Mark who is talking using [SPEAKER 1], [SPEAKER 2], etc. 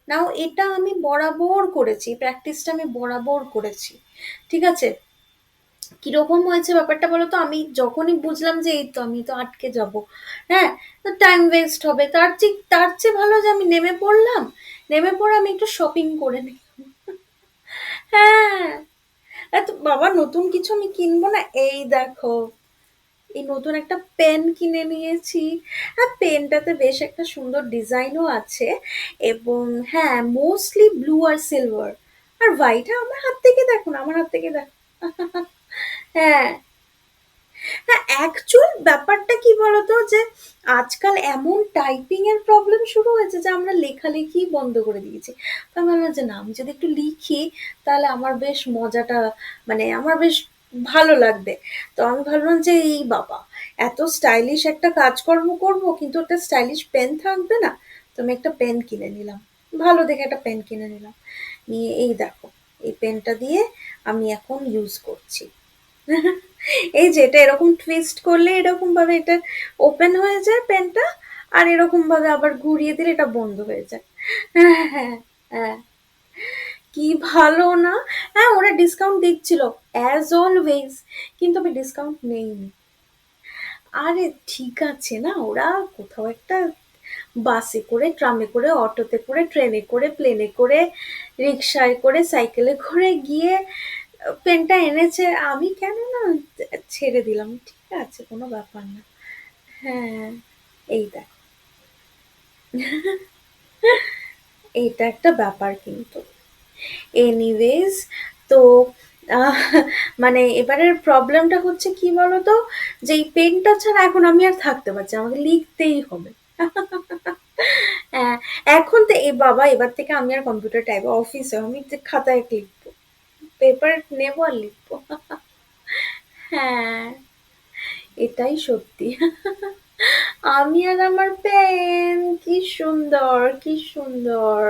[SPEAKER 1] নাও এটা আমি বরাবর করেছি, প্র্যাকটিসটা আমি বরাবর করেছি। ঠিক আছে? কিরকম হয়েছে ব্যাপারটা বলো তো, আমি যখনই বুঝলাম যে এই তো আমি তো আটকে যাব, হ্যাঁ, তো টাইম ওয়েস্ট হবে, তার চেয়ে ভালো যে আমি নেমে পড়লাম, নেমে পড়ে আমি একটু শপিং করে নিই। হ্যাঁ, এত বাবা নতুন কিছু আমি কিনবো না, এই দেখো এই নতুন একটা পেন কিনে নিয়েছি। হ্যাঁ, পেনটাতে বেশ একটা সুন্দর ডিজাইনও আছে, এবং হ্যাঁ মোস্টলি ব্লু আর সিলভার আর হোয়াইট। হ্যাঁ, আমার হাত থেকে দেখুন, আমার হাত থেকে দেখো। হ্যাঁ, হ্যাঁ, অ্যাকচুয়াল ব্যাপারটা কি বলতো, যে আজকাল এমন টাইপিং এর প্রবলেম শুরু হয়েছে যে আমরা লেখালেখি বন্ধ করে দিয়েছি। তো আমি ভাবলাম যে না, আমি যদি একটু লিখি তাহলে আমার বেশ মজাটা, মানে আমার বেশ ভালো লাগবে। তো আমি ভাবলাম যে এই বাবা, এত স্টাইলিশ একটা কাজকর্ম করব কিন্তু একটা স্টাইলিশ পেন থাকবে না। তো আমি একটা পেন কিনে নিলাম, ভালো দেখে একটা পেন কিনে নিলাম, নিয়ে এই দেখো এই পেনটা দিয়ে আমি এখন ইউজ করছি। এই যে এটা এরকম টুইস্ট করলে এরকম ভাবে এটা ওপেন হয়ে যায় পেনটা, আর এরকম ভাবে আবার ঘুরিয়ে দিলে এটা বন্ধ হয়ে যায়। হ্যাঁ, হ্যাঁ, হ্যাঁ, কি ভালো না? হ্যাঁ, ওরা ডিসকাউন্ট দিচ্ছিল অ্যাজ অলওয়েজ, কিন্তু আমি ডিসকাউন্ট নেইনি। আরে ঠিক আছে না, ওরা কোথাও একটা বাসে করে, ট্রামে করে, অটোতে করে, ট্রেনে করে, প্লেনে করে, রিক্সায় করে, সাইকেলে করে গিয়ে পেনটা এনেছে, আমি কেন না ছেড়ে দিলাম, ঠিক আছে কোনো ব্যাপার না। হ্যাঁ, এই দেখ, এইটা একটা ব্যাপার কিন্তু। এনিওয়েজ, তো আহ, মানে এবারের প্রবলেমটা হচ্ছে কি বলতো, যে এই পেনটা ছাড়া এখন আমি আর থাকতে পারছি না, আমাকে লিখতেই হবে। হ্যাঁ, এখন তো এ বাবা, এবার থেকে আমি আর কম্পিউটার টাইপ অফিসে আমি যে খাতায় লিখবো, পেপার নেবো আর লিখবো। হ্যাঁ, এটাই সত্যি। আমি আর আমার পেন, কি সুন্দর, কি সুন্দর।